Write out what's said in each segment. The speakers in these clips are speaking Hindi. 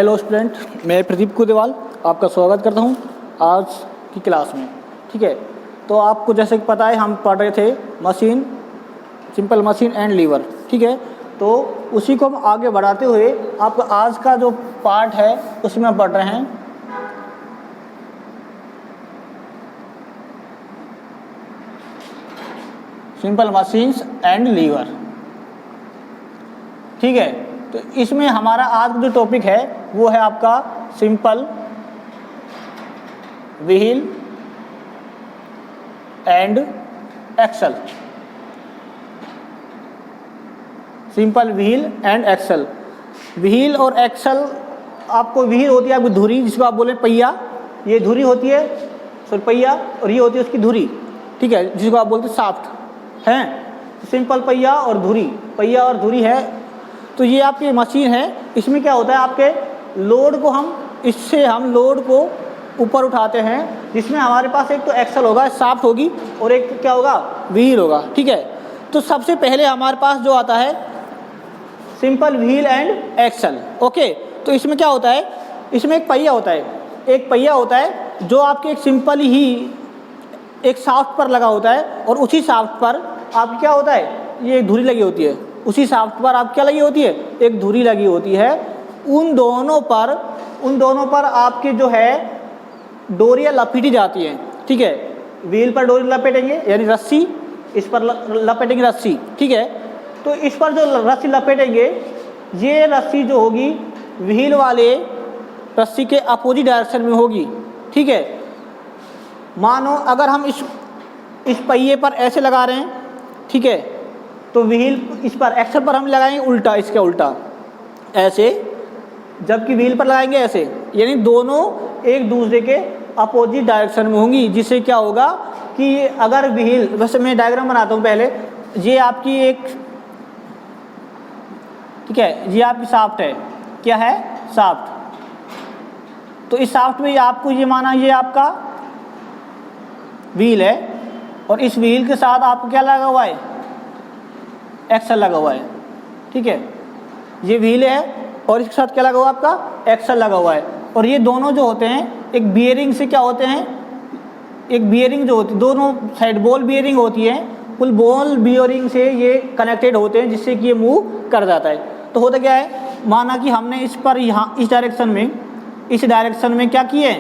हेलो स्टूडेंट, मैं प्रदीप कुदेवाल आपका स्वागत करता हूं आज की क्लास में। ठीक है, तो आपको जैसे कि पता है हम पढ़ रहे थे machine, simple machine and lever. ठीक है, तो उसी को हम आगे बढ़ाते हुए आपका आज का जो पार्ट है उसमें हम पढ़ रहे हैं सिंपल मशीन्स एंड लीवर। ठीक है, तो इसमें हमारा आज जो टॉपिक है वो है आपका simple wheel and axle. Simple wheel and axle. Wheel और एक्सल, आपको व्हील होती है आपकी धुरी, जिसको आप बोले पहिया, ये धुरी होती है सॉरी पहिया, और ये होती है उसकी धुरी। ठीक है, जिसको आप बोलते शाफ्ट हैं। सिंपल पहिया और धुरी, पहिया और धुरी है। तो ये आपकी मशीन है, इसमें क्या होता है आपके लोड को इससे हम लोड को ऊपर उठाते हैं, जिसमें हमारे पास एक तो एक्सल होगा, शाफ्ट होगी, और एक क्या होगा, व्हील होगा। ठीक है, तो सबसे पहले हमारे पास जो आता है simple wheel and axle. Okay, तो इसमें क्या होता है, इसमें एक पहिया होता है, एक पहिया होता है जो आपके एक सिंपल ही एक शाफ्ट पर लगा होता है, और उसी शाफ्ट पर आप क्या होता है, ये धुरी लगी होती है, उसी शाफ्ट पर आप क्या लगी होती है, एक धुरी लगी होती है। उन दोनों पर आपके जो है डोरियाँ लपेटी जाती हैं। ठीक है, व्हील पर डोरी लपेटेंगे यानी रस्सी, इस पर लपेटेंगे रस्सी। ठीक है, तो इस पर जो रस्सी लपेटेंगे, ये रस्सी जो होगी व्हील वाले रस्सी के अपोजिट डायरेक्शन में होगी। ठीक है, मानो अगर हम इस पहिए पर ऐसे लगा रहे हैं, ठीक है, तो व्हील इस पर एक्सल पर हम लगाएंगे उल्टा, इसके उल्टा ऐसे, जबकि व्हील पर लगाएंगे ऐसे, यानी दोनों एक दूसरे के अपोजिट डायरेक्शन में होंगी। जिससे क्या होगा कि अगर व्हील, वैसे मैं डायग्राम बनाता हूँ पहले, ये आपकी एक, ठीक है, ये आपकी शाफ्ट है, क्या है, शाफ्ट। तो इस शाफ्ट में आपको ये माना ये आपका व्हील है, और इस व्हील के साथ आपको क्या लगा हुआ है, एक्सल लगा हुआ है। ठीक है, ये व्हील है और इसके साथ क्या लगा हुआ है, आपका एक्सल लगा हुआ है। और ये दोनों जो होते हैं एक बियरिंग से क्या होते हैं, एक बियरिंग जो होती है, दोनों साइड बॉल बियरिंग होती है, कुल बॉल बियरिंग से ये कनेक्टेड होते हैं, जिससे कि ये मूव कर जाता है। तो होता क्या है, माना कि हमने इस पर यहाँ इस डायरेक्शन में क्या किए,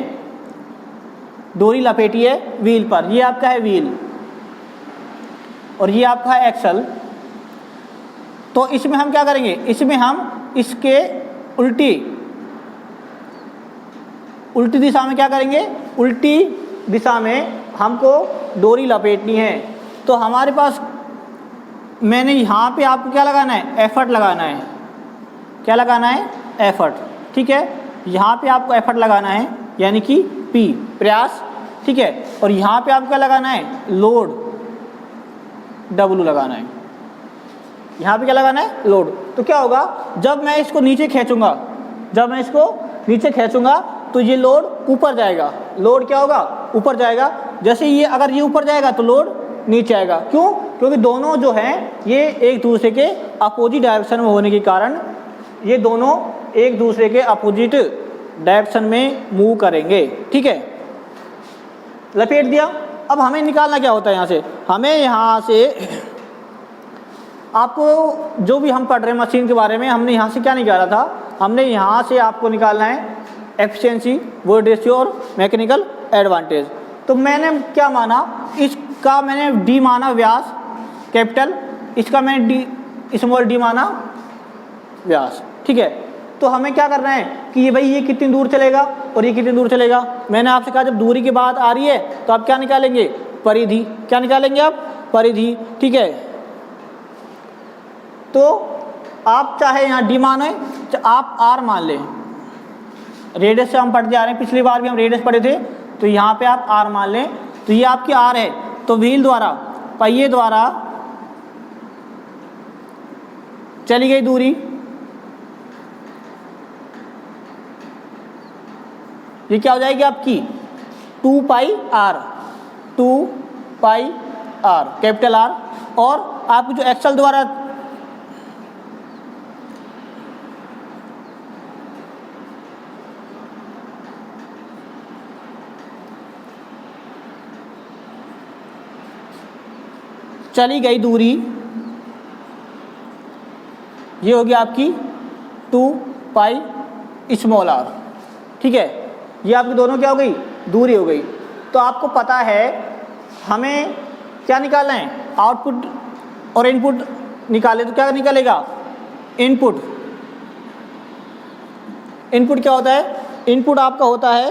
डोरी लपेटी है व्हील पर, ये आपका है व्हील और ये आपका है एक्सल। तो इसमें हम क्या करेंगे, इसमें हम इसके उल्टी दिशा में क्या करेंगे, उल्टी दिशा में हमको डोरी लपेटनी है। तो हमारे पास मैंने यहाँ पे आपको क्या लगाना है, एफर्ट लगाना है। क्या लगाना है, एफर्ट। ठीक है, यहाँ पे आपको एफर्ट लगाना है, यानी कि पी, प्रयास। ठीक है, और यहाँ पे आपको क्या लगाना है, लोड, डब्लू लगाना है। यहाँ पे क्या लगाना है, लोड। तो क्या होगा, जब मैं इसको नीचे खींचूंगा तो ये लोड ऊपर जाएगा, लोड क्या होगा, ऊपर जाएगा। जैसे ये अगर ये ऊपर जाएगा तो लोड नीचे आएगा। क्यों, क्योंकि दोनों जो हैं ये एक दूसरे के अपोजिट डायरेक्शन में होने के कारण ये दोनों एक दूसरे के अपोजिट डायरेक्शन में मूव करेंगे। ठीक है, लपेट दिया। अब हमें निकालना क्या होता है, यहाँ से हमें, यहाँ से आपको जो भी हम पढ़ रहे हैं मशीन के बारे में, हमने यहाँ से क्या निकाला था, हमने यहाँ से आपको निकालना है एफिशिएंसी, वर्क रेशियो और मैकेनिकल एडवांटेज। तो मैंने क्या माना, इसका मैंने डी माना व्यास कैपिटल, इसका मैंने डी स्मॉल डी माना व्यास। ठीक है, तो हमें क्या करना है कि ये भाई ये कितनी दूर चलेगा और ये कितनी दूर चलेगा। मैंने आपसे कहा जब दूरी की बात आ रही है तो आप क्या निकालेंगे, परिधि। क्या निकालेंगे आप, परिधि। ठीक है, तो आप चाहे यहाँ डी माने, आप आर मान लें। रेडियस से हम पढ़ते आ रहे हैं, पिछली बार भी हम रेडियस पढ़े थे, तो यहाँ पे आप आर मान लें। तो ये आपकी आर है, तो व्हील द्वारा, पहिए द्वारा चली गई दूरी, ये क्या हो जाएगी आपकी 2 पाई आर, कैपिटल आर। और आपकी जो एक्सल द्वारा चली गई दूरी ये होगी आपकी 2 पाई स्मॉल r। ठीक है, ये आपकी दोनों क्या हो गई, दूरी हो गई। तो आपको पता है हमें क्या निकालना है, आउटपुट और इनपुट निकाले तो क्या निकलेगा, इनपुट। इनपुट क्या होता है, इनपुट आपका होता है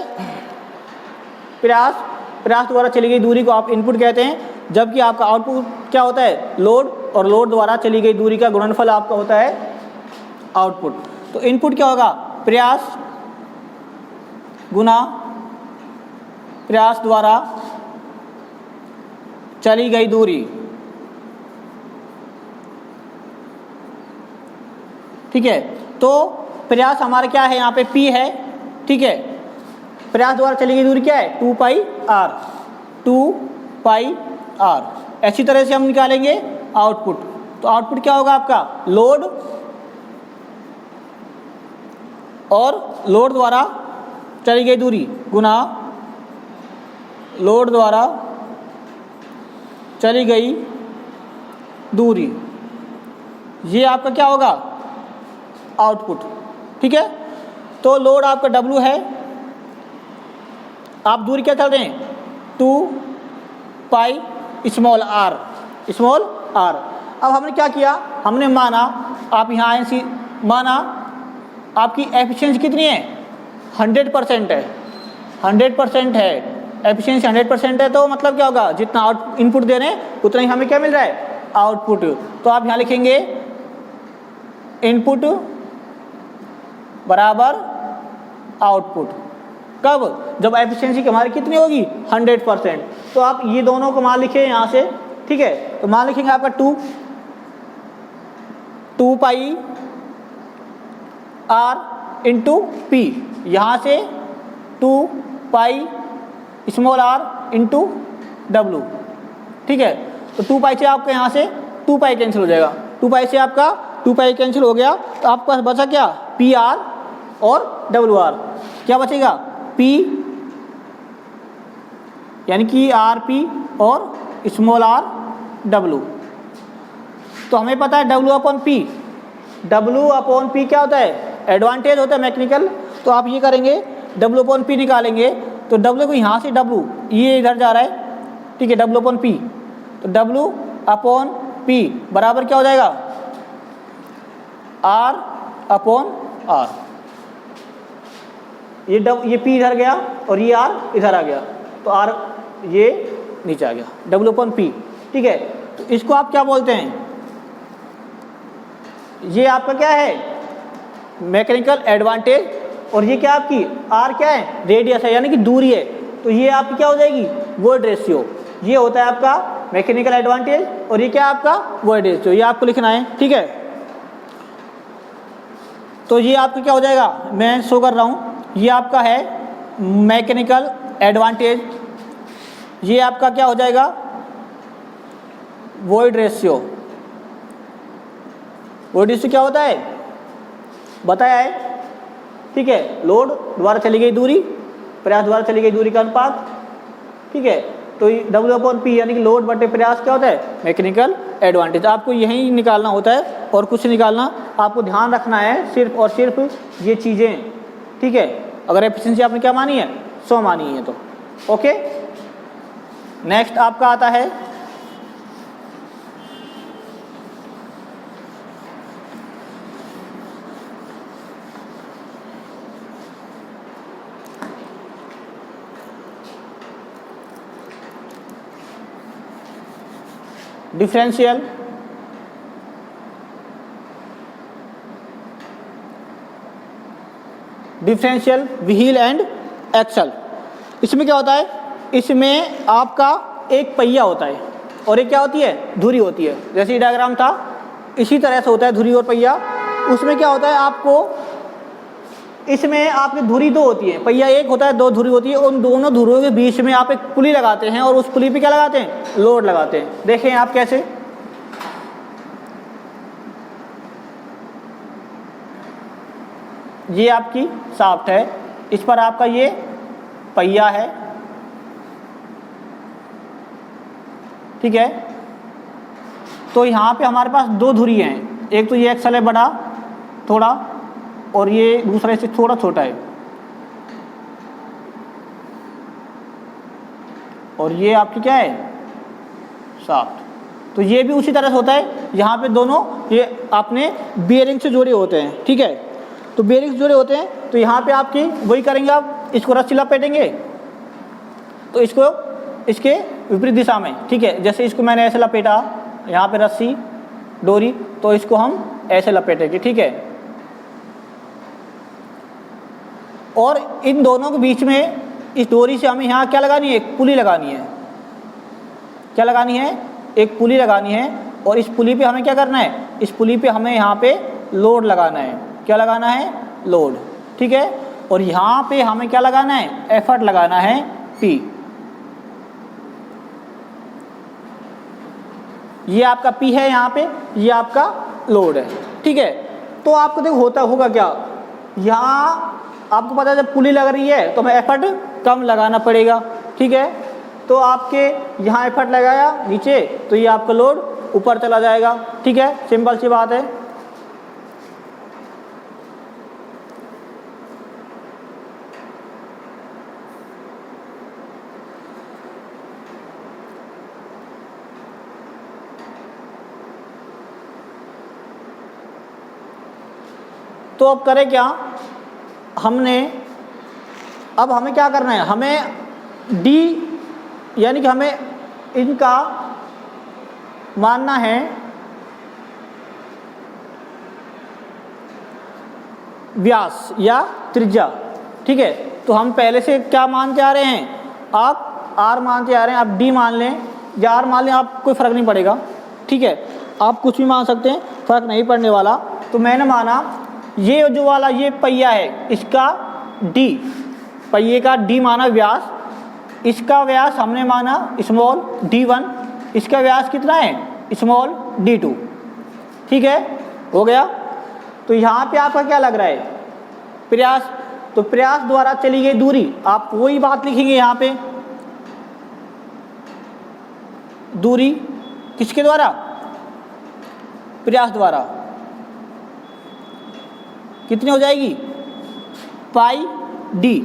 प्रयास द्वारा चली गई दूरी को आप इनपुट कहते हैं, जबकि आपका आउटपुट क्या होता है, लोड, और लोड द्वारा चली गई दूरी का गुणनफल आपका होता है आउटपुट। तो इनपुट क्या होगा, प्रयास गुना प्रयास द्वारा चली गई दूरी। ठीक है, तो प्रयास हमारा क्या है, यहाँ पे P है। ठीक है, प्रयास द्वारा चली गई दूरी क्या है, 2 पाई r, 2 पाई r। ऐसी तरह से हम निकालेंगे आउटपुट। तो आउटपुट क्या होगा आपका, लोड और लोड द्वारा चली गई दूरी गुना लोड द्वारा चली गई दूरी, ये आपका क्या होगा, आउटपुट। ठीक है, तो लोड आपका W है, आप दूरी क्या चल रहे हैं, 2 पाई स्मॉल r। अब हमने क्या किया, हमने माना, आप यहाँ आए माना आपकी एफिशिएंसी कितनी है, 100% है, 100% है एफिशिएंसी, 100% है। तो मतलब क्या होगा, जितना आउट इनपुट दे रहे हैं उतना ही हमें क्या मिल रहा है, आउटपुट। तो आप यहाँ लिखेंगे इनपुट बराबर आउटपुट, कब, जब एफिशिएंसी हमारी कितनी होगी, 100%। तो आप ये दोनों को मान लिखे यहाँ से। ठीक है, तो मान लिखेंगे आपका 2 पाई r इंटू P, यहाँ से 2 pi small r into W। ठीक है, तो 2 पाई से आपका यहाँ से 2 पाई कैंसिल हो जाएगा, 2 पाई से आपका 2 पाई कैंसिल हो गया। तो आपके पास बचा क्या, PR और WR। क्या बचेगा, P यानी कि RP और स्मॉल r W। तो हमें पता है W/P, W/P क्या होता है, एडवांटेज होता है मैकेनिकल। तो आप ये करेंगे W/P निकालेंगे, तो W को यहाँ से W ये इधर जा रहा है। ठीक है, W/P, तो W/P बराबर क्या हो जाएगा, R/R। ये P इधर गया और ये R इधर आ गया, तो R ये नीचे आ गया, W/P। ठीक है, तो इसको आप क्या बोलते हैं, ये आपका क्या है, मैकेनिकल एडवांटेज, और ये क्या आपकी R क्या है, रेडियस है यानी कि दूरी है। तो ये आपकी क्या हो जाएगी, वॉइड रेशियो। ये होता है आपका मैकेनिकल एडवांटेज, और ये क्या आपका वॉइड रेशियो, ये आपको लिखना है। ठीक है, तो ये आपका क्या हो जाएगा, मैं शो कर रहा हूँ, ये आपका है मैकेनिकल एडवांटेज, ये आपका क्या हो जाएगा, वॉइड रेशियो। वॉइड रेशियो क्या होता है, बताया है। ठीक है, लोड द्वारा चली गई दूरी, प्रयास द्वारा चली गई दूरी का अनुपात। ठीक है, तो W/P यानी कि लोड बटे प्रयास क्या होता है, मैकेनिकल एडवांटेज। आपको यही निकालना होता है और कुछ निकालना, आपको ध्यान रखना है सिर्फ और सिर्फ ये चीज़ें। ठीक है, अगर एफिशिएंसी आपने क्या मानी है, 100 मानी है तो ओके। नेक्स्ट आपका आता है डिफरेंशियल व्हील एंड एक्सल। इसमें क्या होता है, इसमें आपका एक पहिया होता है और एक क्या होती है, धुरी होती है। जैसे ये डायग्राम था इसी तरह से होता है, धुरी और पहिया। उसमें क्या होता है, आपको इसमें आपकी धुरी 2 होती है, पहिया 1 होता है, 2 धुरी होती है। उन दोनों धुरियों के बीच में आप एक पुली लगाते हैं और उस पुली पे क्या लगाते हैं, लोड लगाते हैं। देखें आप कैसे, ये आपकी शाफ्ट है, इस पर आपका ये पहिया है। ठीक है, तो यहाँ पे हमारे पास दो धुरी हैं, एक तो ये एक्सल है बड़ा थोड़ा, और ये दूसरा इससे थोड़ा छोटा है, और ये आपकी क्या है शाफ्ट। तो ये भी उसी तरह से होता है, यहाँ पे दोनों ये आपने बेयरिंग से जुड़े होते हैं, ठीक है। तो बेयरिंग से जुड़े होते हैं, तो यहाँ पे आपकी वही करेंगे, आप इसको रस्सी लपेटेंगे तो इसको इसके विपरीत दिशा में, ठीक है। जैसे इसको मैंने ऐसे लपेटा, यहाँ पे रस्सी डोरी, तो इसको हम ऐसे लपेटेंगे, ठीक है। और इन दोनों के बीच में इस डोरी से हमें यहाँ क्या लगानी है, एक पुली लगानी है। क्या लगानी है, एक पुली लगानी है, और इस पुली पे हमें क्या करना है, इस पुली पे हमें यहाँ पे लोड लगाना है। क्या लगाना है, लोड, ठीक है। और यहाँ पे हमें क्या लगाना है, एफर्ट लगाना है, P। ये आपका P है यहाँ पे, ये आपका लोड है, ठीक है। तो आपको देखो होता होगा क्या, यहाँ आपको पता है जब पुली लग रही है तो हमें एफर्ट कम लगाना पड़ेगा, ठीक है। तो आपके यहाँ एफर्ट लगाया नीचे, तो ये आपका लोड ऊपर चला जाएगा, ठीक है। सिंपल सी बात है। तो अब करें क्या, अब हमें क्या करना है, हमें D यानी कि हमें इनका मानना है व्यास या त्रिज्या, ठीक है। तो हम पहले से क्या मानते आ रहे हैं, आप R मानते आ रहे हैं, आप D मान लें या R मान लें, आप कोई फ़र्क नहीं पड़ेगा, ठीक है। आप कुछ भी मान सकते हैं, फ़र्क नहीं पड़ने वाला। तो मैंने माना ये जो वाला ये पहिया है, इसका D, पहिए का D माना व्यास, इसका व्यास हमने माना स्मॉल D1, इसका व्यास कितना है, स्मॉल D2, ठीक है, हो गया। तो यहाँ पे आपका क्या लग रहा है, प्रयास। तो प्रयास द्वारा चली गई दूरी, आप वही बात लिखेंगे यहाँ पे, दूरी किसके द्वारा, प्रयास द्वारा, कितनी हो जाएगी, पाई D,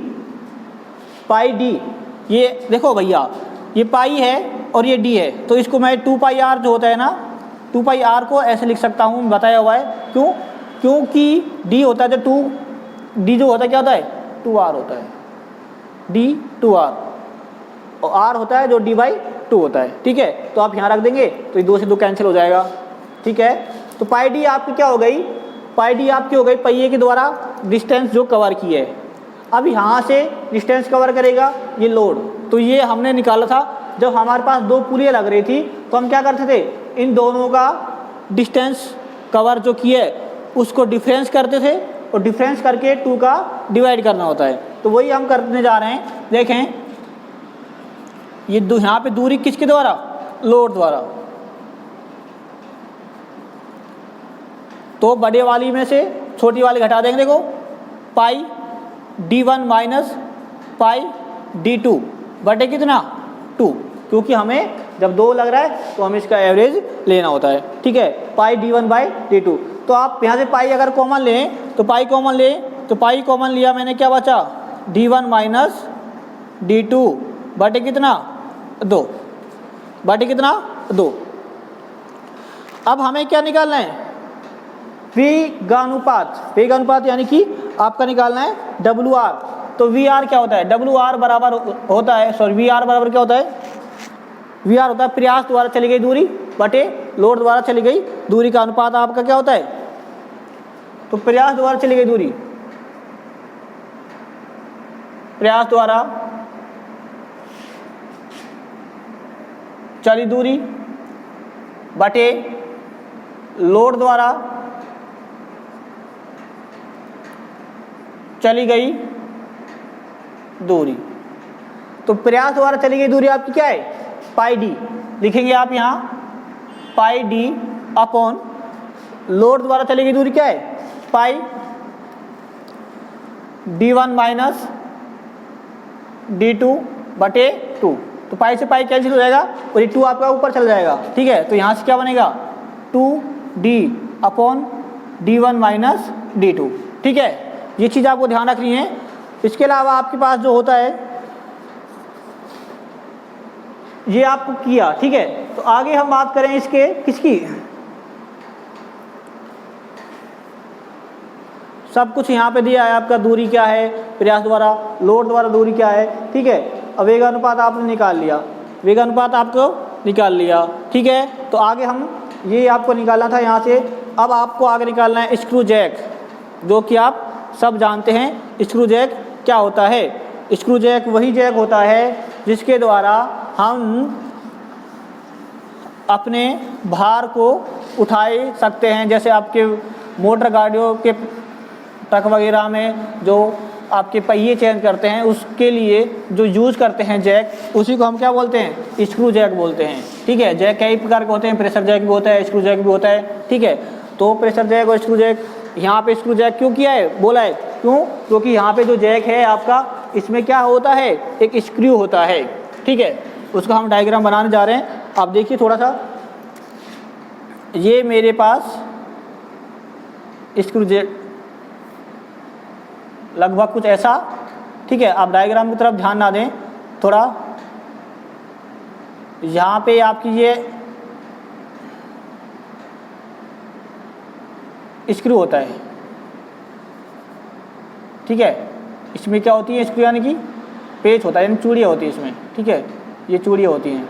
पाई D। ये देखो भैया, ये पाई है और ये D है, तो इसको मैं 2 पाई R जो होता है ना, 2 पाई R को ऐसे लिख सकता हूँ, बताया हुआ है। क्यों, क्योंकि D होता है तो D जो होता है क्या होता है, 2R होता है, D 2R, और R होता है जो D/2 होता है, ठीक है। तो आप यहाँ रख देंगे तो ये 2 से 2 कैंसिल हो जाएगा, ठीक है। तो पाई D आपकी क्या हो गई, पाई D आपकी हो गई पहिए के द्वारा डिस्टेंस जो कवर की है। अब यहाँ से डिस्टेंस कवर करेगा ये लोड, तो ये हमने निकाला था जब हमारे पास 2 पुलियाँ लग रही थी, तो हम क्या करते थे, इन दोनों का डिस्टेंस कवर जो किया है उसको डिफरेंस करते थे, और डिफरेंस करके 2 का डिवाइड करना होता है। तो वही हम करने जा रहे हैं। देखें ये यहाँ पे दूरी किसके द्वारा, लोड द्वारा। तो बड़े वाली में से छोटी वाली घटा देंगे, देखो पाई D1 माइनस पाई D2 बटे कितना, 2, क्योंकि हमें जब 2 लग रहा है तो हमें इसका एवरेज लेना होता है, ठीक है। पाई D1/D2। तो आप यहाँ से पाई अगर कॉमन लें तो पाई कॉमन लें, तो पाई कॉमन लिया मैंने, क्या बचा, D1 माइनस D2 बटे कितना, 2, बटे कितना, 2। अब हमें क्या निकालना है, वेगानुपात, वेगानुपात यानी कि आपका निकालना है WR। तो VR क्या होता है, WR बराबर होता है, सॉरी VR बराबर क्या होता है, VR होता है प्रयास द्वारा चली गई दूरी बटे लोड द्वारा चली गई दूरी का अनुपात आपका क्या होता है। तो प्रयास द्वारा चली गई दूरी, प्रयास द्वारा चली दूरी बटे लोड द्वारा चली गई दूरी। तो प्रयास द्वारा चली गई दूरी आपकी क्या है, पाई D, लिखेंगे आप यहाँ पाई D अपॉन लोड द्वारा चली गई दूरी क्या है, पाई D1 माइनस D2 बटे 2। तो पाई से पाई कैंसिल हो जाएगा और ये 2 आपका ऊपर चल जाएगा, ठीक है। तो यहाँ से क्या बनेगा, 2D/D1 माइनस D2। ठीक है, ये चीज़ आपको ध्यान रखनी है। इसके अलावा आपके पास जो होता है ये आपको किया। ठीक है, तो आगे हम बात करें इसके किसकी, सब कुछ यहाँ पे दिया है आपका, दूरी क्या है, प्रयास द्वारा, लोड द्वारा दूरी क्या है। ठीक है, अब वेगानुपात आपने निकाल लिया, वेगानुपात आपको निकाल लिया। ठीक है, तो आगे हम ये आपको निकालना था यहाँ से। अब आपको आगे निकालना है स्क्रू जैक, जो कि आप सब जानते हैं स्क्रू जैक क्या होता है। स्क्रू जैक वही जैक होता है जिसके द्वारा हम अपने भार को उठाए सकते हैं। जैसे आपके मोटर गाड़ियों के ट्रक वगैरह में जो आपके पहिए चेंज करते हैं, उसके लिए जो यूज़ करते हैं जैक, उसी को हम क्या बोलते हैं, स्क्रू जैक बोलते हैं। ठीक है, जैक कई प्रकार के होते हैं, प्रेशर जैक भी होता है, स्क्रू जैक भी होता है। ठीक है, तो प्रेशर जैक और स्क्रू जैक, यहाँ पे स्क्रू जैक क्यों किया है, बोला है क्यों, क्योंकि यहाँ पे जो जैक है आपका, इसमें क्या होता है, एक स्क्रू होता है। ठीक है, उसका हम डायग्राम बनाने जा रहे हैं। आप देखिए थोड़ा सा, ये मेरे पास स्क्रू जैक लगभग कुछ ऐसा। ठीक है, आप डायग्राम की तरफ ध्यान ना दें थोड़ा, यहाँ पे आपकी ये स्क्रू होता है। ठीक है, इसमें क्या होती है स्क्रू, यानी कि पेच होता है, यानी चूड़ियाँ होती है इसमें। ठीक है, ये चूड़ियाँ होती हैं।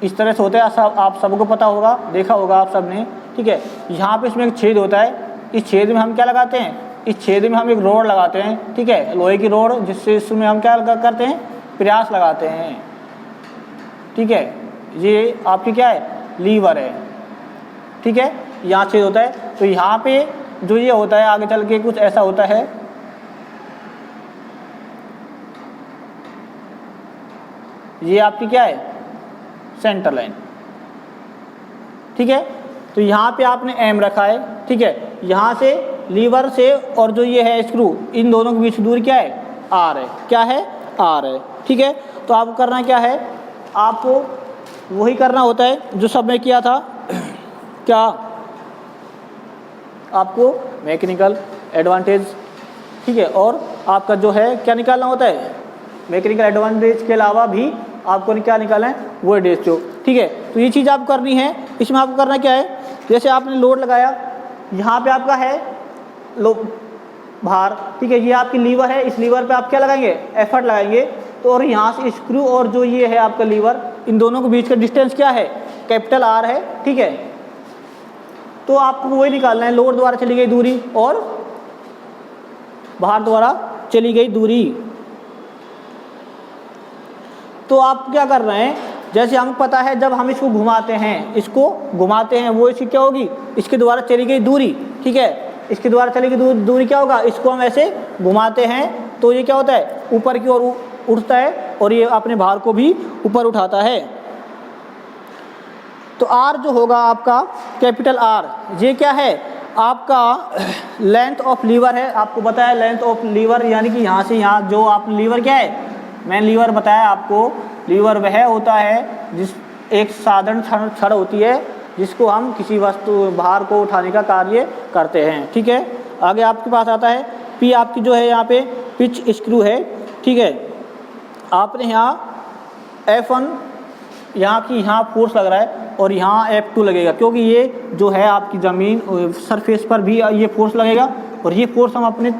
इस तरह से होता है, सब आप सबको पता होगा, देखा होगा आप सब ने। ठीक है, यहाँ पे इसमें एक छेद होता है, इस छेद में हम क्या लगाते हैं, इस छेद में हम एक रोड लगाते हैं। ठीक है, लोहे की रोड, जिससे इसमें हम क्या करते हैं, प्रयास लगाते हैं। ठीक है, ये आपकी क्या है, लीवर है। ठीक है, यहाँ छेद होता है, तो यहाँ पे जो ये होता है आगे चल के कुछ ऐसा होता है। ये आपकी क्या है, सेंटर लाइन। ठीक है, तो यहाँ पे आपने एम रखा है। ठीक है, यहाँ से लीवर से और जो ये है स्क्रू, इन दोनों के बीच दूरी क्या है, आर है। क्या है, आर है। ठीक है, तो आपको करना क्या है, आपको वही करना होता है जो सब मैं किया था। क्या, आपको मैकेनिकल एडवांटेज, ठीक है, और आपका जो है क्या निकालना होता है, मैकेनिकल एडवांटेज के अलावा भी आपको क्या निकालना है, वो रेशियो। ठीक है, तो ये चीज़ आपको करनी है। इसमें आपको करना क्या है, जैसे आपने लोड लगाया, यहाँ पे आपका है भार। ठीक है, ये आपकी लीवर है, इस लीवर पे आप क्या लगाएंगे, एफर्ट लगाएंगे। तो और यहाँ से स्क्रू और जो ये है आपका लीवर, इन दोनों के बीच का डिस्टेंस क्या है, कैपिटल आर है। ठीक है, तो आपको वही निकालना है, लोड द्वारा चली गई दूरी और भार द्वारा चली गई दूरी। तो आप क्या कर रहे हैं, जैसे हमको पता है जब हम इसको घुमाते हैं, इसको घुमाते हैं, वो इसकी क्या होगी, इसके द्वारा चली गई दूरी। ठीक है, इसके द्वारा चली गई दूरी क्या होगा, इसको हम ऐसे घुमाते हैं तो ये क्या होता है, ऊपर की ओर उठता है और ये अपने भार को भी ऊपर उठाता है। तो आर जो होगा आपका कैपिटल आर, ये क्या है, आपका लेंथ ऑफ लीवर है। आपको बताया लेंथ ऑफ लीवर, यानी कि यहाँ से यहाँ जो आप लीवर क्या है, मैंने लीवर बताया आपको। लीवर वह होता है जिस एक साधारण छड़ होती है जिसको हम किसी वस्तु भार को उठाने का कार्य करते हैं। ठीक है, आगे आपके पास आता है पी, आपकी जो है यहाँ पे पिच स्क्रू है। ठीक है, आपने यहाँ F1 यहाँ की यहाँ फोर्स लग रहा है और यहाँ F2 लगेगा, क्योंकि ये जो है आपकी ज़मीन सरफेस पर भी ये फोर्स लगेगा और ये फोर्स हम अपने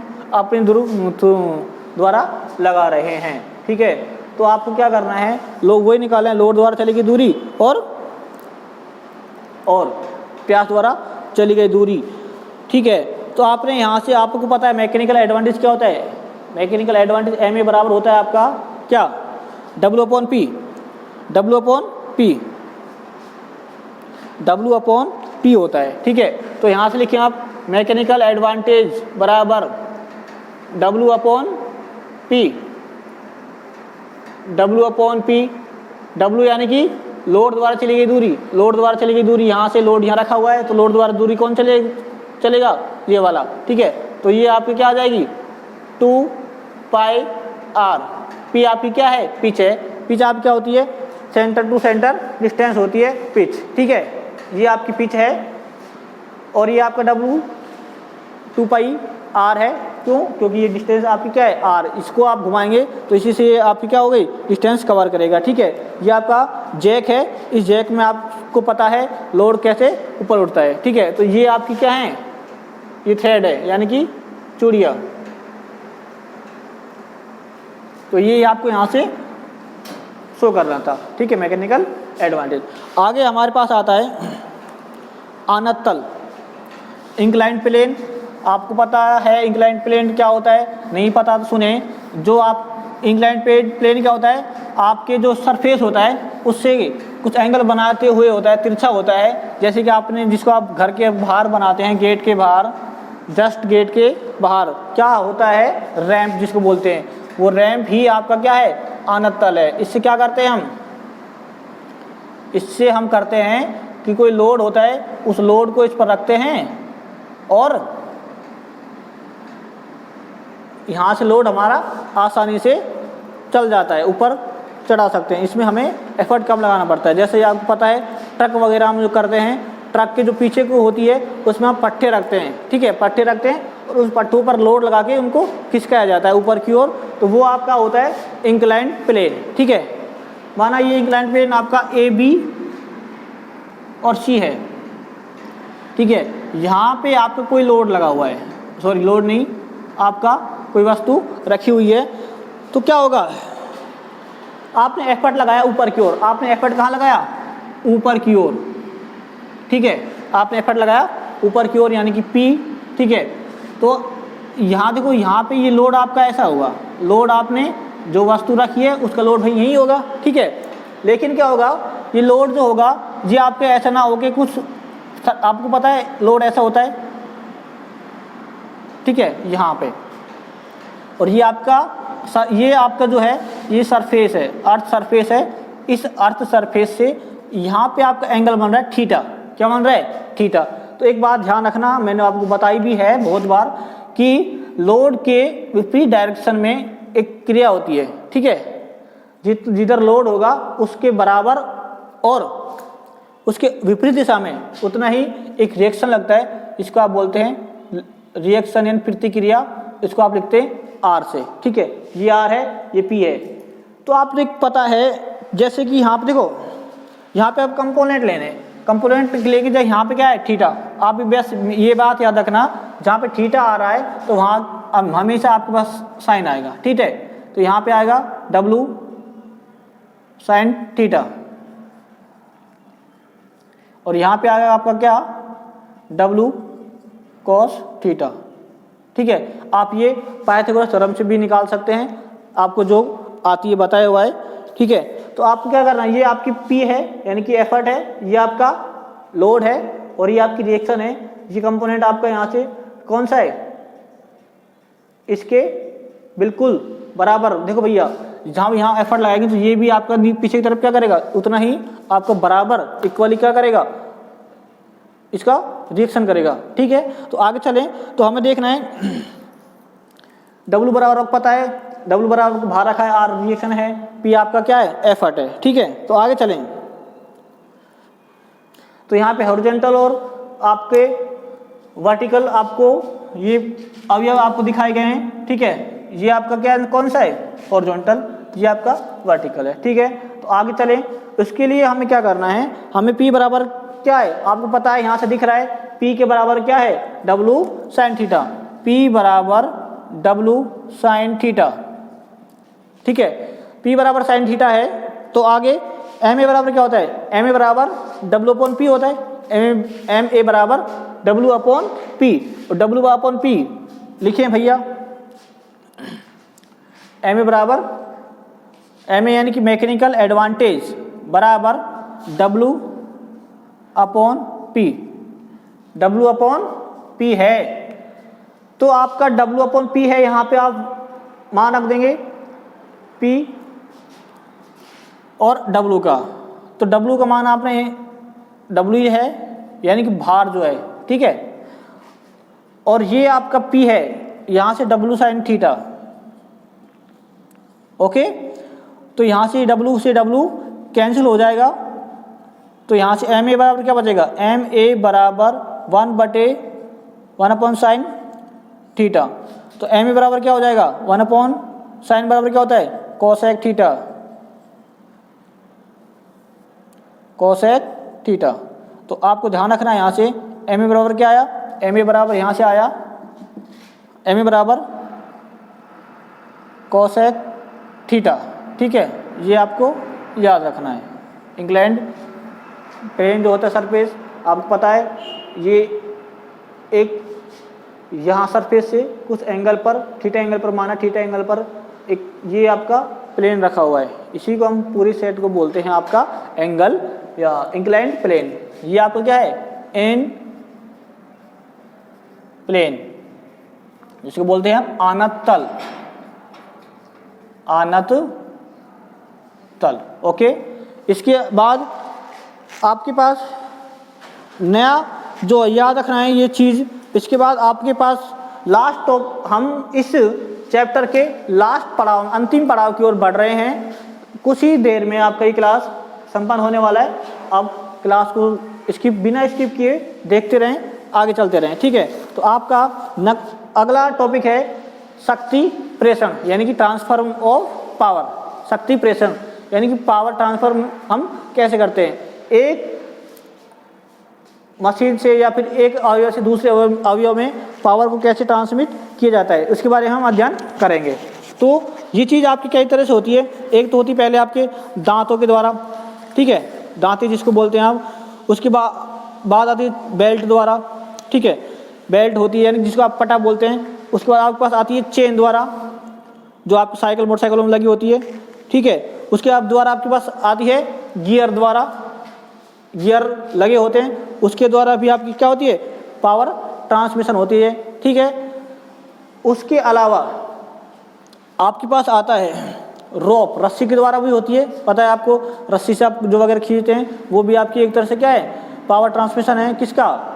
द्वारा लगा रहे हैं। ठीक है, तो आपको क्या करना है, लोग वही निकालें, लोड द्वारा चली गई दूरी और प्रयास द्वारा चली गई दूरी। ठीक है, तो आपने यहाँ से, आपको पता है मैकेनिकल एडवांटेज क्या होता है, मैकेनिकल एडवांटेज एम ए बराबर होता है आपका क्या, W upon P, W upon P, W upon P होता है। ठीक है, तो यहाँ से लिखें आप मैकेनिकल एडवांटेज बराबर W upon P, W upon P, W यानी कि लोड द्वारा चली गई दूरी, लोड द्वारा चली गई दूरी, यहाँ से लोड यहाँ रखा हुआ है तो लोड द्वारा दूरी कौन चलेगा, ये वाला। ठीक है, तो ये आपकी क्या आ जाएगी, 2 पाई आर। पी आपकी क्या है, पिच है। पिच आपकी क्या होती है, सेंटर टू सेंटर डिस्टेंस होती है पिच, ठीक है। ये आपकी पिच है और ये आपका डब्लू 2 पाई आर है। क्यों, क्योंकि ये डिस्टेंस आपकी क्या है, आर। इसको आप घुमाएंगे तो इसी से आपकी क्या हो गई, डिस्टेंस कवर करेगा, ठीक है। ये आपका जैक है, इस जैक में आपको पता है लोड कैसे ऊपर उठता है, ठीक है। तो ये आपकी क्या है, ये थ्रेड है यानी कि चूड़िया। तो ये आपको यहाँ से शो करना था, ठीक है, मैकेनिकल एडवांटेज। आगे हमारे पास आता है आनत तल, इंक्लाइन प्लेन। आपको पता है इंक्लाइन प्लेन क्या होता है, नहीं पता तो सुने। जो आप इंक्लाइन प्लेन क्या होता है, आपके जो सरफेस होता है उससे कुछ एंगल बनाते हुए होता है, तिरछा होता है। जैसे कि आपने जिसको आप घर के बाहर बनाते हैं, गेट के बाहर, जस्ट गेट के बाहर क्या होता है, रैंप जिसको बोलते हैं, वो रैंप ही आपका क्या है, आनत तल है। इससे क्या करते हैं हम, इससे हम करते हैं कि कोई लोड होता है, उस लोड को इस पर रखते हैं और यहाँ से लोड हमारा आसानी से चल जाता है, ऊपर चढ़ा सकते हैं। इसमें हमें एफर्ट कम लगाना पड़ता है। जैसे आपको पता है ट्रक वगैरह हम जो करते हैं, ट्रक के जो पीछे को होती है उसमें हम पट्टे रखते हैं, ठीक है, पट्टे रखते हैं और उस पट्टों पर लोड लगा के उनको खिसकाया जाता है ऊपर की ओर। तो वो आपका होता है इंक्लाइन प्लेन, ठीक है। माना ये इंक्लाइन प्लेन आपका ए, बी और सी है, ठीक है। यहाँ पे आपका कोई लोड लगा हुआ है, सॉरी लोड नहीं, आपका कोई वस्तु रखी हुई है। तो क्या होगा, आपने एफर्ट लगाया ऊपर की ओर। आपने एफर्ट कहाँ लगाया, ऊपर की ओर, ठीक है। आपने एफर्ट लगाया ऊपर की ओर यानी कि पी, ठीक है। तो यहाँ देखो, यहाँ पे ये लोड आपका ऐसा होगा, लोड आपने जो वस्तु रखी है उसका लोड भाई यही होगा, ठीक है। लेकिन क्या होगा, ये लोड जो होगा ये आपके ऐसा ना हो कि कुछ, आपको पता है लोड ऐसा होता है, ठीक है, यहाँ पे। और ये आपका जो है ये सरफेस है, अर्थ सरफेस है। इस अर्थ सरफेस से यहाँ पे आपका एंगल बन रहा है थीटा। क्या बन रहा है, थीटा। तो एक बात ध्यान रखना, मैंने आपको बताई भी है बहुत बार कि लोड के विपरीत डायरेक्शन में एक क्रिया होती है, ठीक है। जिधर लोड होगा उसके बराबर और उसके विपरीत दिशा में उतना ही एक रिएक्शन लगता है। इसको आप बोलते हैं रिएक्शन यानी प्रतिक्रिया। इसको आप लिखते हैं आर से, ठीक है। ये आर है, ये पी है। तो आपने पता है जैसे कि यहाँ पे देखो, यहाँ पे आप कंपोनेंट लेने, कंपोनेंट लेके जाए, यहाँ पे क्या है, थीटा। आप भी बस ये बात याद रखना, जहाँ पे थीटा आ रहा है तो वहाँ हमेशा आपके पास साइन आएगा, ठीक है। तो यहाँ पे आएगा डब्लू साइन थीटा और यहाँ पे आएगा आपका क्या, डब्लू कॉस थीटा, ठीक है। आप ये पाइथागोरस थ्योरम से भी निकाल सकते हैं, आपको जो आती है बताया हुआ है, ठीक है। तो आपको क्या करना है, ये आपकी पी है यानी कि एफर्ट है, ये आपका लोड है और ये आपकी रिएक्शन है। ये कंपोनेंट आपका यहाँ से कौन सा है, इसके बिल्कुल बराबर। देखो भैया, जहाँ यहाँ एफर्ट लगाएगी तो ये भी आपका पीछे की तरफ क्या करेगा, उतना ही आपको बराबर इक्वली क्या करेगा, इसका रिएक्शन करेगा, ठीक है। तो आगे चलें तो हमें देखना है डब्लू बराबर पता है, डब्लू बराबर बाहर रखा है, आर रिएक्शन है, पी आपका क्या है, एफर्ट है, ठीक है। तो आगे चलें तो यहाँ पे हॉरिजॉन्टल और आपके वर्टिकल आपको ये अवयव आपको दिखाए गए हैं, ठीक है। ये आपका क्या कौन सा है, हॉरिजॉन्टल, ये आपका वर्टिकल है, ठीक है। तो आगे चलें, उसके लिए हमें क्या करना है, हमें पी बराबर क्या है, आपको पता है यहाँ से दिख रहा है, पी के बराबर क्या है, डब्लू साइन थीटा। पी बराबर डब्लू साइन थीटा, ठीक है। पी बराबर साइन थीटा है। तो आगे एम ए बराबर क्या होता है, एम ए बराबर डब्लू अपॉन पी होता है। एम ए बराबर डब्लू अपॉन पी, और डब्लू अपॉन पी लिखे भैया, एम ए बराबर, एम ए यानी कि मैकेनिकल एडवांटेज बराबर W upon P, W upon P है। तो आपका डब्लू अपॉन पी है, यहाँ पे आप मान रख देंगे पी और डब्लू का। तो डब्लू का मान आपने, डब्लू ये है यानी कि भार जो है, ठीक है। और ये आपका पी है, यहाँ से डब्लू साइन थीटा, ओके, तो यहाँ से W कैंसिल हो जाएगा, तो यहाँ से एम ए बराबर क्या बचेगा, एम ए बराबर 1/1/sin थीटा। तो एम ए बराबर क्या हो जाएगा, 1/sin बराबर क्या होता है, कोसेक थीटा, कोसेक थीटा। तो आपको ध्यान रखना है यहाँ से एम ए बराबर क्या आया, एम ए बराबर यहाँ से आया एम ए बराबर कोसेक थीटा। ठीक है, ये आपको याद रखना है। इंक्लाइंड प्लेन जो होता है सरफेस, आपको पता है ये एक यहाँ सरफेस से कुछ एंगल पर, थीटा एंगल पर, माना थीटा एंगल पर एक ये आपका प्लेन रखा हुआ है, इसी को हम पूरी सेट को बोलते हैं आपका एंगल या इंक्लाइंड प्लेन। ये आपका क्या है, एन प्लेन, जिसको बोलते हैं हम आनत तल, आनत तल। ओके, इसके बाद आपके पास नया जो याद रखना है ये चीज़, इसके बाद आपके पास लास्ट टॉप, हम इस चैप्टर के लास्ट पड़ाव, अंतिम पड़ाव की ओर बढ़ रहे हैं। कुछ ही देर में आपका ये क्लास संपन्न होने वाला है। अब क्लास को स्किप, बिना स्किप किए देखते रहें, आगे चलते रहें। ठीक है, तो आपका अगला टॉपिक है शक्ति प्रेषण, यानी कि ट्रांसफर ऑफ पावर। शक्ति प्रेषण यानी कि पावर ट्रांसफर हम कैसे करते हैं, एक मशीन से या फिर एक अवयव से दूसरे अवयव में पावर को कैसे ट्रांसमिट किया जाता है, उसके बारे में हम अध्ययन करेंगे। तो ये चीज़ आपकी कई तरह से होती है। एक तो होती पहले आपके दांतों के द्वारा, ठीक है, दांती जिसको बोलते हैं आप। उसके बाद आती है बेल्ट द्वारा, ठीक है, बेल्ट होती है यानी जिसको आप पटा बोलते हैं। उसके बाद आपके पास आती है चेन द्वारा, जो आपकी साइकिल मोटरसाइकिलों में लगी होती है, ठीक है। उसके बाद द्वारा आपके पास आती है गियर द्वारा, गियर लगे होते हैं, उसके द्वारा भी आपकी क्या होती है, पावर ट्रांसमिशन होती है, ठीक है। उसके अलावा आपके पास आता है रोप, रस्सी के द्वारा भी होती है, पता है आपको, रस्सी से आप जो वगैरह खींचते हैं वो भी आपकी एक तरह से क्या है, पावर ट्रांसमिशन है। किसका,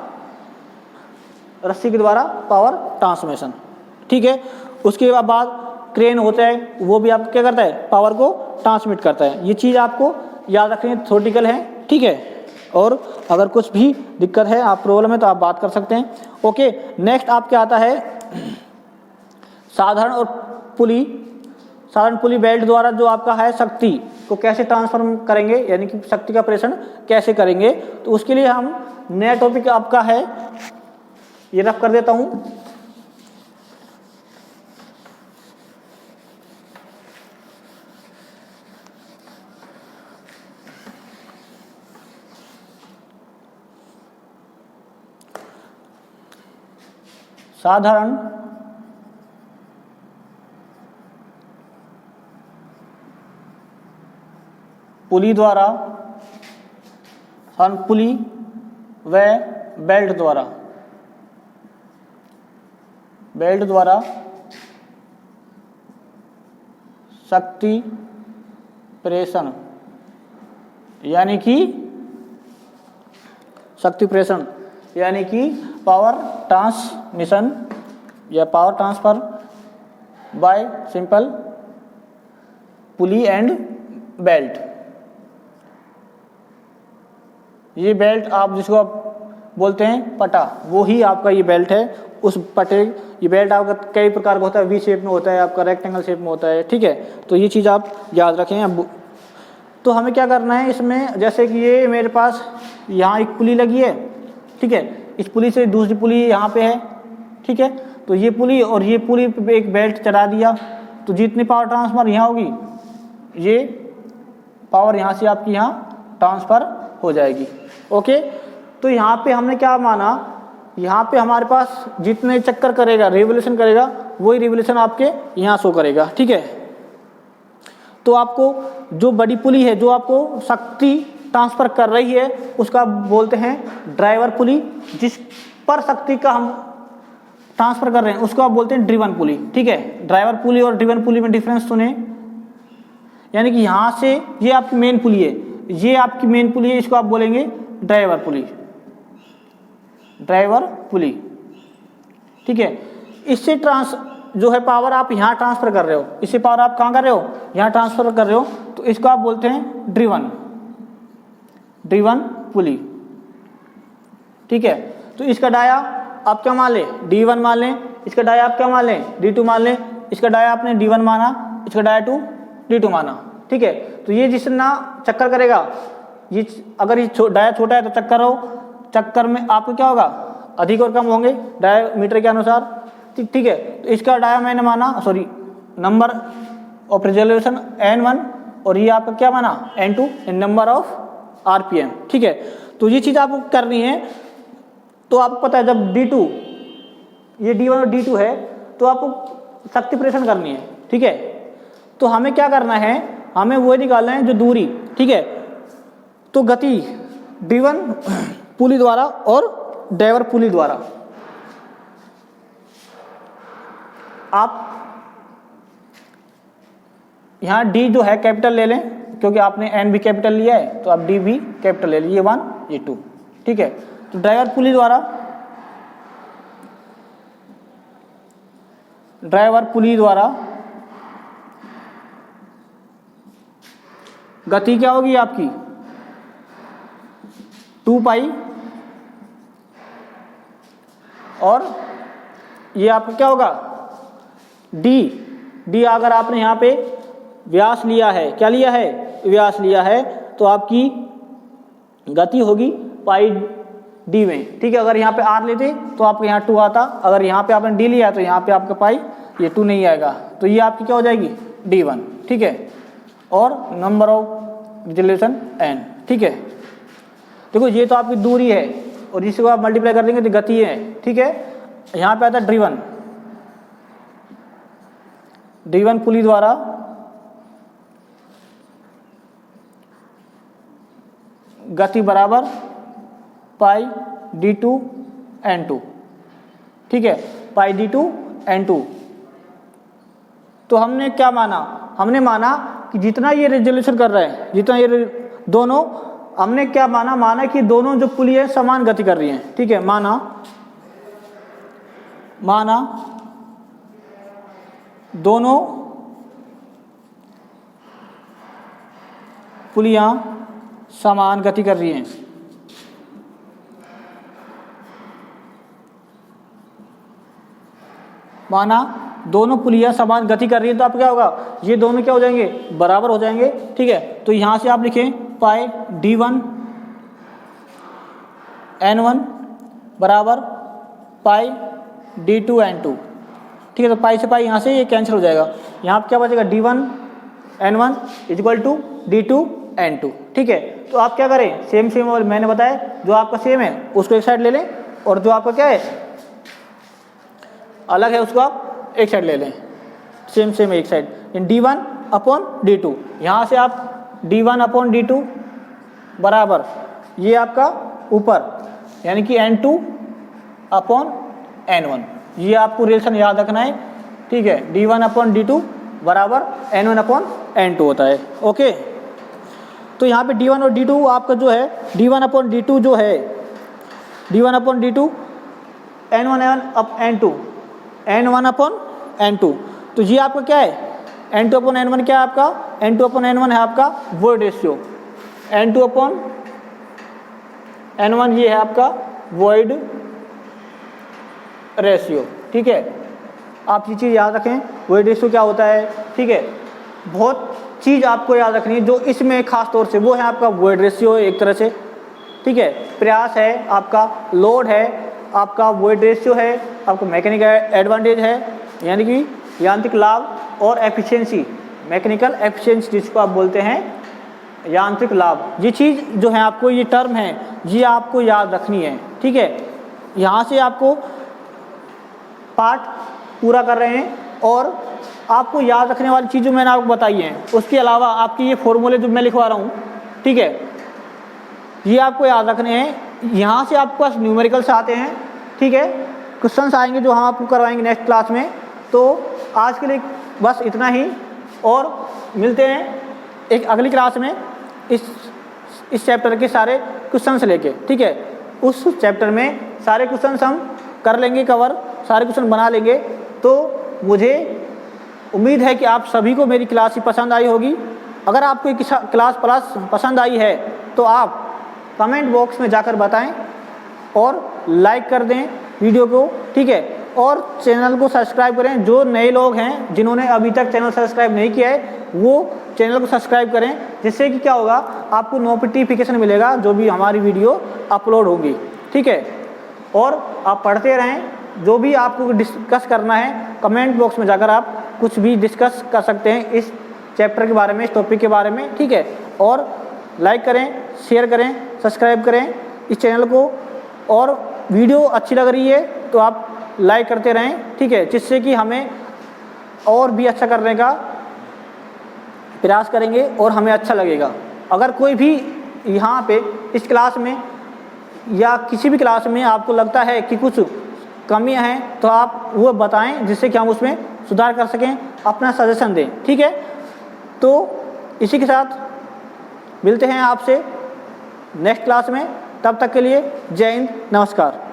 रस्सी के द्वारा पावर ट्रांसमिशन, ठीक है। उसके बाद क्रेन होता है, वो भी आपको क्या करता है, पावर को ट्रांसमिट करता है। ये चीज़ आपको याद रखनी है, थ्योरेटिकल है, ठीक है। और अगर कुछ भी दिक्कत है, आप प्रॉब्लम है, तो आप बात कर सकते हैं। ओके, नेक्स्ट आपके आता है साधारण और पुली। साधारण पुली बेल्ट द्वारा जो आपका है शक्ति को कैसे ट्रांसफर करेंगे, यानी कि शक्ति का प्रेषण कैसे करेंगे, तो उसके लिए हम नया टॉपिक आपका है, ये रफ कर देता हूँ। साधारण पुली द्वारा, पुली व बेल्ट द्वारा, बेल्ट द्वारा शक्ति प्रेषण, यानी कि शक्ति प्रेषण यानी कि पावर ट्रांसमिशन या power transfer by simple pulley and belt. ये बेल्ट आप जिसको आप बोलते हैं पटा, वो ही आपका ये बेल्ट है। उस पटे, ये बेल्ट आपका कई प्रकार का होता है, वी शेप में होता है, आपका रेक्टेंगल शेप में होता है, ठीक है। तो ये चीज़ आप याद रखें। अब तो हमें क्या करना है इसमें, जैसे कि ये मेरे पास यहाँ एक पुली लगी है, ठीक है, इस पुली से दूसरी पुली यहाँ पे है, ठीक है। तो ये पुली और ये पुली पे एक बेल्ट चढ़ा दिया, तो जितनी पावर ट्रांसफर यहाँ होगी, ये पावर यहाँ से आपकी यहाँ ट्रांसफ़र हो जाएगी। ओके, तो यहाँ पे हमने क्या माना, यहाँ पे हमारे पास जितने चक्कर करेगा, रिवोल्यूशन करेगा, वही रिवोल्यूशन आपके यहाँ शो करेगा, ठीक है। तो आपको जो बड़ी पुली है, जो आपको शक्ति ट्रांसफ़र कर रही है, उसका बोलते हैं ड्राइवर पुली। जिस पर शक्ति का हम ट्रांसफ़र कर रहे हैं उसको आप बोलते हैं ड्रिवन पुली, ठीक है। ड्राइवर पुली और ड्रिवन पुली में डिफरेंस सुने, यानी कि यहाँ से ये आपकी मेन पुली है, ये आपकी मेन पुली है, इसको आप बोलेंगे ड्राइवर पुली, ड्राइवर पुली, ठीक है। इससे जो है पावर आप यहाँ ट्रांसफ़र कर रहे हो, इससे पावर आप कहाँ कर रहे हो, यहाँ ट्रांसफ़र कर रहे हो, तो इसको आप बोलते हैं ड्रिवन पुली। ठीक है, तो इसका डाया आप क्या मान लें, D1 मान लें, इसका डाया आप क्या मान लें, D2 मान लें, इसका डाया आपने D1 माना, इसका डाया D2 माना। ठीक है, तो ये जितना चक्कर करेगा, ये अगर ये डाया छोटा है तो चक्कर में आपको क्या होगा, अधिक और कम होंगे डायमीटर के अनुसार। ठीक है, तो इसका डाया मैंने माना, sorry number of resolution N1 और ये आपका क्या माना N2 in number of RPM। ठीक है, तो ये चीज़ आपको करनी है। तो आपको पता है जब D2 ये D1 और D2 है तो आपको शक्ति प्रेषण करनी है। ठीक है, तो हमें क्या करना है, हमें वो निकालना है जो दूरी। ठीक है, तो गति D1 पुली द्वारा और ड्राइवर पुली द्वारा। आप यहाँ D जो है कैपिटल ले लें, क्योंकि आपने N भी कैपिटल लिया है तो आप D भी कैपिटल ले लीजिए, 1 ये 2। ठीक है, तो ड्राइवर पुली द्वारा गति क्या होगी आपकी 2 पाई, और ये आपका क्या होगा D अगर आपने यहाँ पे व्यास लिया है, क्या लिया है, व्यास लिया है, तो आपकी गति होगी पाई D में। ठीक है, अगर यहाँ पे R लेते तो आपको यहाँ 2 आता, अगर यहाँ पे आपने D लिया तो यहाँ पे आपका पाई ये 2 नहीं आएगा, तो ये आपकी क्या हो जाएगी D1। ठीक है, और नंबर ऑफ रिजोल्यूशन N। ठीक है, देखो ये तो आपकी दूरी है और इसको आप मल्टीप्लाई कर देंगे तो गति है। ठीक है, यहाँ पे आता है ड्रिवन पुली द्वारा गति बराबर पाई D2 N2। ठीक है, पाई D2 N2। तो हमने क्या माना, हमने माना कि जितना ये रिजोल्यूशन कर रहे हैं, जितना ये दोनों, हमने क्या माना कि दोनों जो पुली है समान गति कर रही हैं। ठीक है, माना दोनों पुलियां समान गति कर रही हैं। माना दोनों पुलियां समान गति कर रही हैं, तो आप क्या होगा, ये दोनों क्या हो जाएंगे, बराबर हो जाएंगे। ठीक है, तो यहां से आप लिखें पाई D1 N1 बराबर पाई D2 N2। ठीक है, तो पाई से पाई यहाँ से ये कैंसिल हो जाएगा, यहाँ पे क्या बचेगा D1 N1 equal to D2 N2। ठीक है, तो आप क्या करें, सेम और मैंने बताया जो आपका सेम है उसको एक साइड ले लें, और जो आपका क्या है अलग है उसको आप एक साइड ले लें, सेम एक साइड। D1 अपॉन D2, यहाँ से आप D1 अपॉन D2 बराबर ये आपका ऊपर यानी कि N2 अपॉन N1, ये आपको रिलेशन याद रखना है। ठीक है, D1 अपॉन D2 बराबर N1 अपॉन N2 होता है। ओके, तो यहाँ पे D1 और D2 आपका जो है D1 अपॉन D2 जो है D1 upon D2 N1 upon N2, तो ये आपका क्या है N2 अपॉन N1 क्या है आपका, N2 अपॉन N1 है आपका void ratio, N2 upon N1 ये है आपका वॉइड रेशियो। ठीक है, आप ये चीज़ याद रखें, वॉइड रेशियो क्या होता है। ठीक है, बहुत चीज़ आपको याद रखनी है जो इसमें खास तौर से वो है आपका वॉइड रेशियो एक तरह से। ठीक है, प्रयास है आपका, लोड है आपका, वॉइड रेशियो है आपको, मैकेनिकल एडवांटेज है यानी कि यांत्रिक लाभ, और एफिशिएंसी मैकेनिकल एफिशिएंसी जिसको आप बोलते हैं यांत्रिक लाभ। ये चीज़ जो है आपको, ये टर्म है ये आपको याद रखनी है। ठीक है, यहाँ से आपको पार्ट पूरा कर रहे हैं, और आपको याद रखने वाली चीज़ जो मैंने आपको बताई है उसके अलावा आपके ये फॉर्मूले जो मैं लिखवा रहा हूँ, ठीक है, ये आपको याद रखने हैं। यहाँ से आपके पास न्यूमेरिकल्स आते हैं। ठीक है, क्वेश्चंस आएंगे जो हम आपको करवाएंगे नेक्स्ट क्लास में। तो आज के लिए बस इतना ही, और मिलते हैं एक अगली क्लास में इस चैप्टर के सारे क्वेश्चंस लेके। ठीक है, उस चैप्टर में सारे क्वेश्चंस हम कर लेंगे कवर, सारे क्वेश्चन बना लेंगे। तो मुझे उम्मीद है कि आप सभी को मेरी क्लास ही पसंद आई होगी। अगर आपको ये क्लास प्लस पसंद आई है तो आप कमेंट बॉक्स में जाकर बताएं और लाइक कर दें वीडियो को, ठीक है। और चैनल को सब्सक्राइब करें। जो नए लोग हैं जिन्होंने अभी तक चैनल सब्सक्राइब नहीं किया है वो चैनल को सब्सक्राइब करें, जिससे कि क्या होगा, आपको नोटिफिकेशन मिलेगा जो भी हमारी वीडियो अपलोड होगी, ठीक है। और आप पढ़ते रहें, जो भी आपको डिस्कस करना है कमेंट बॉक्स में जाकर आप कुछ भी डिस्कस कर सकते हैं इस चैप्टर के बारे में, इस टॉपिक के बारे में, ठीक है। और लाइक करें, शेयर करें, सब्सक्राइब करें इस चैनल को। और वीडियो अच्छी लग रही है तो आप लाइक करते रहें, ठीक है, जिससे कि हमें और भी अच्छा करने का प्रयास करेंगे और हमें अच्छा लगेगा। अगर कोई भी यहाँ पे इस क्लास में या किसी भी क्लास में आपको लगता है कि कुछ कमियां हैं तो आप वो बताएं, जिससे कि हम उसमें सुधार कर सकें, अपना सजेशन दें, ठीक है। तो इसी के साथ मिलते हैं आपसे नेक्स्ट क्लास में। तब तक के लिए जय हिंद, नमस्कार।